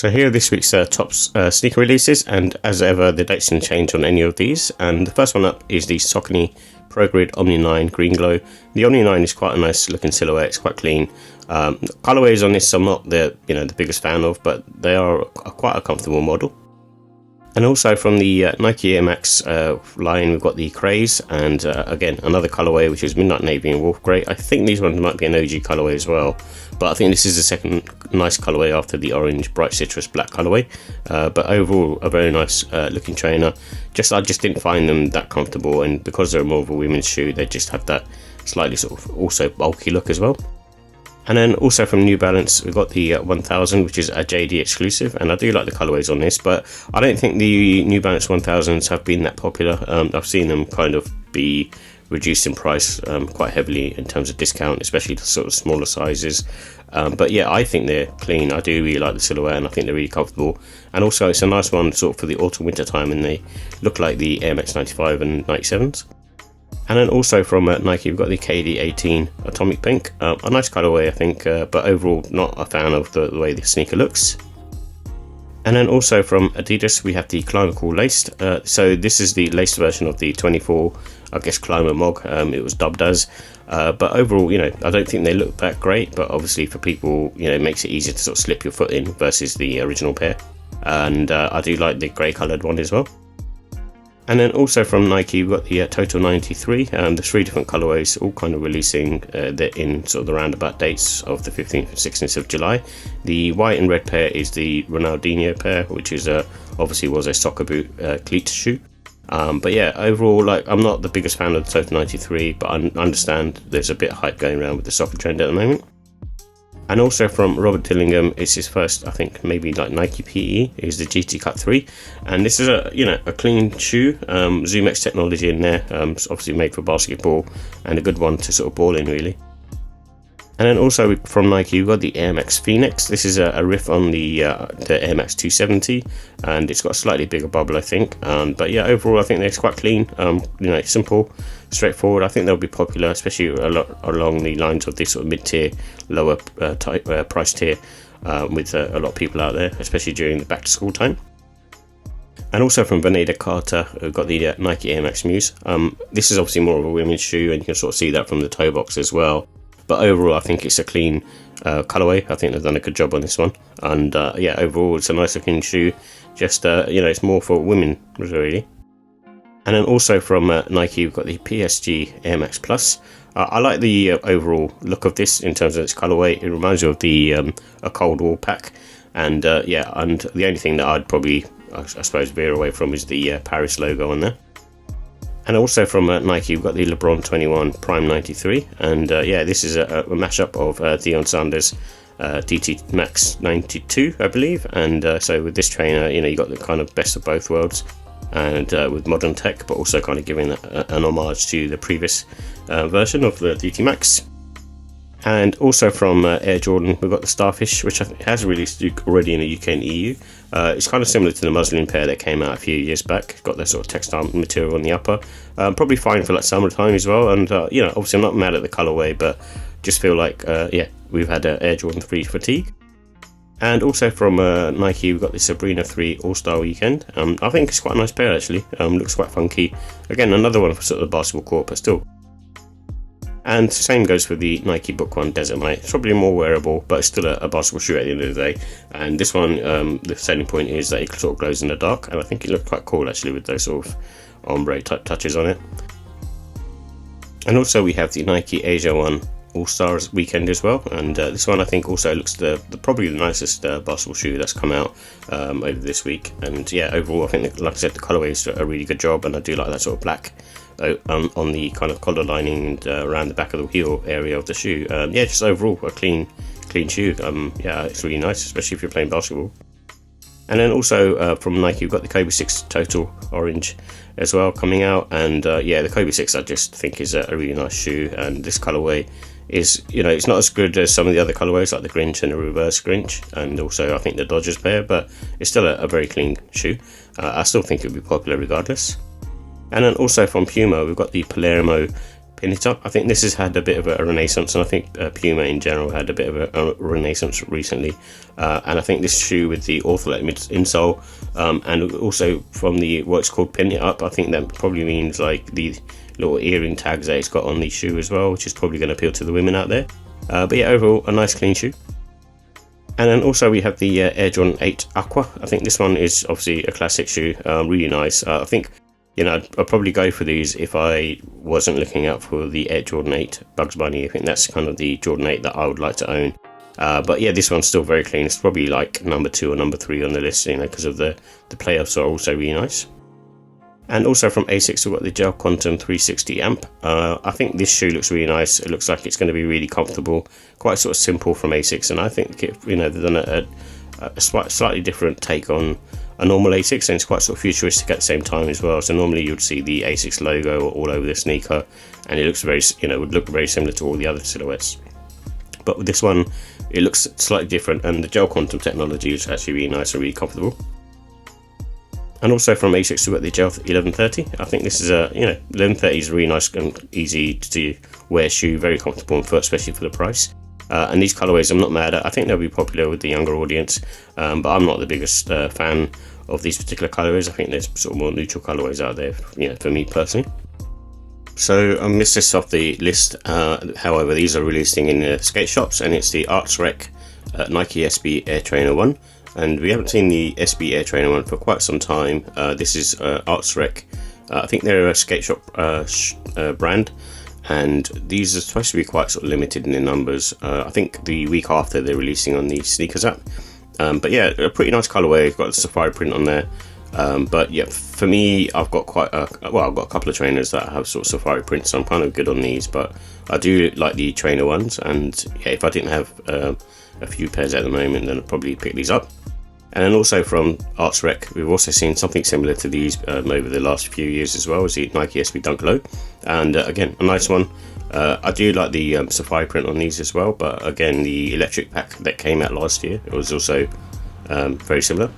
So here are this week's top sneaker releases, and as ever the dates didn't change on any of these. And the first one up is the Saucony Pro Grid Omni 9 Green Glow. The Omni 9 is quite a nice looking silhouette, it's quite clean. Colorways on this I'm not the biggest fan of, but they are quite a comfortable model. And also from the Nike Air Max line, we've got the Craze, and again another colorway which is Midnight Navy and Wolf Grey. I think these ones might be an OG colorway as well, but I think this is the second nice colorway after the orange bright citrus black colorway. But overall a very nice looking trainer. I just didn't find them that comfortable, and because they're more of a women's shoe, they just have that slightly sort of also bulky look as well. And then also from New Balance, we've got the 1000, which is a JD exclusive, and I do like the colorways on this, but I don't think the New Balance 1000s have been that popular. I've seen them kind of be reduced in price quite heavily in terms of discount, especially the sort of smaller sizes. But yeah, I think they're clean. I do really like the silhouette, and I think they're really comfortable. And also it's a nice one sort of for the autumn winter time, and they look like the Air Max 95 and 97s. And then also from Nike, we've got the KD18 Atomic Pink. A nice colorway, I think, but overall not a fan of the way the sneaker looks. And then also from Adidas, we have the Climacool Laced. So this is the laced version of the 24, I guess, Climamog, it was dubbed as. But overall, I don't think they look that great, but obviously for people, it makes it easier to sort of slip your foot in versus the original pair. And I do like the grey coloured one as well. And then also from Nike, we've got the Total 93, the 3 different colorways, all kind of releasing in sort of the roundabout dates of the 15th and 16th of July. The white and red pair is the Ronaldinho pair, which is obviously was a soccer boot cleat shoe. But yeah, overall, I'm not the biggest fan of the Total 93, but I understand there's a bit of hype going around with the soccer trend at the moment. And also from Robert Dillingham, it's his first, I think, maybe like Nike PE, is the GT Cut 3. And this is a clean shoe, ZoomX technology in there, it's obviously made for basketball, and a good one to sort of ball in really. And then also from Nike, we've got the Air Max Fenix. This is a riff on the Air Max 270, and it's got a slightly bigger bubble, I think. But yeah, overall, I think they're quite clean. Simple, straightforward. I think they'll be popular, especially along the lines of this sort of mid-tier, lower price tier, with a lot of people out there, especially during the back-to-school time. And also from Vanessa Carter, we've got the Nike Air Max Muse. This is obviously more of a women's shoe, and you can sort of see that from the toe box as well. But overall, I think it's a clean colorway. I think they've done a good job on this one. And yeah, overall, it's a nice looking shoe. Just, it's more for women, really. And then also from Nike, we've got the PSG Air Max Plus. I like the overall look of this in terms of its colorway. It reminds me of the a Cold War pack. And yeah, and the only thing that I'd probably, I suppose, veer away from is the Paris logo on there. And also from Nike, we've got the Lebron 21 Prime 93, and yeah, this is a mashup of Deion Sanders DT Max 92, I believe. And so with this trainer, you got the kind of best of both worlds, and with modern tech, but also kind of giving an homage to the previous version of the DT Max. And also from Air Jordan, we've got the Starfish, which I think has released already in the UK and EU. It's kind of similar to the muslin pair that came out a few years back. It's got that sort of textile material on the upper. Probably fine for like summertime as well. And obviously I'm not mad at the colorway, but just feel like yeah, we've had Air Jordan 3 fatigue. And also from Nike, we've got the Sabrina 3 All-Star Weekend. I think it's quite a nice pair actually. Looks quite funky. Again, another one for sort of the basketball court, but still. And same goes for the Nike Book One Desert Night. It's probably more wearable, but it's still a basketball shoe at the end of the day. And this one, the selling point is that it sort of glows in the dark, and I think it looks quite cool actually with those sort of ombre touches on it. And also we have the Nike Asia One All-Stars Weekend as well, and this one I think also looks probably the nicest basketball shoe that's come out over this week. And yeah, overall I think, like I said, the colorway is a really good job, and I do like that sort of black on the kind of collar lining and around the back of the heel area of the shoe. Yeah, just overall a clean shoe. Yeah, it's really nice, especially if you're playing basketball. And then also from Nike, we've got the Kobe 6 Total Orange as well coming out, and yeah, the Kobe 6 I just think is a really nice shoe, and this colorway is, it's not as good as some of the other colorways like the Grinch and the Reverse Grinch, and also I think the Dodgers pair, but it's still a very clean shoe. I still think it would be popular regardless. And then also from Puma, we've got the Palermo Pinita. I think this has had a bit of a renaissance, and I think Puma in general had a bit of a renaissance recently. And I think this shoe with the ortholet insole, and also from the what's called pin it up, I think that probably means like the little earring tags that it's got on the shoe as well, which is probably going to appeal to the women out there. But yeah, overall a nice clean shoe. And then also we have the Air Jordan 8 Aqua. I think this one is obviously a classic shoe, really nice. I think, you know, I'd probably go for these if I wasn't looking out for the Air Jordan 8 Bugs Bunny. I think that's kind of the Jordan 8 that I would like to own. But yeah, this one's still very clean. It's probably like number 2 or number 3 on the list, you know, because of the playoffs are also really nice. And also from Asics, we've got the Gel Quantum 360 amp. I think this shoe looks really nice. It looks like it's going to be really comfortable, quite sort of simple from Asics, and I think you know, they've done a slightly different take on a normal Asics, and it's quite sort of futuristic at the same time as well. So normally you'd see the Asics logo all over the sneaker, and it looks very, you know, would look very similar to all the other silhouettes. But with this one, it looks slightly different, and the Gel Quantum technology is actually really nice and really comfortable. And also from Asics, we've got the Gel 1130. I think this is a, you know, 1130 is a really nice and easy to wear shoe, very comfortable on foot, especially for the price. And these colorways I'm not mad at. I think they'll be popular with the younger audience, but I'm not the biggest fan of these particular colorways. I think there's sort of more neutral colorways out there, you know, for me personally. So I missed this off the list. However, these are releasing in the skate shops, and it's the Arts Rec Nike SB Air Trainer 1. And we haven't seen the SB Air Trainer 1 for quite some time. This is Arts Rec. I think they're a skate shop brand, and these are supposed to be quite sort of limited in their numbers. I think the week after they're releasing on the sneakers app. But yeah, a pretty nice colorway. It's got the safari print on there. But yeah, for me, I've got I've got a couple of trainers that have sort of safari print, so I'm kind of good on these. But I do like the trainer ones, and yeah, if I didn't have a few pairs at the moment, then I'd probably pick these up. And then also from Arts Rec, we've also seen something similar to these over the last few years as well, as the Nike SB Dunk Low. And again, a nice one. I do like the safari print on these as well, but again, the electric pack that came out last year, it was also very similar.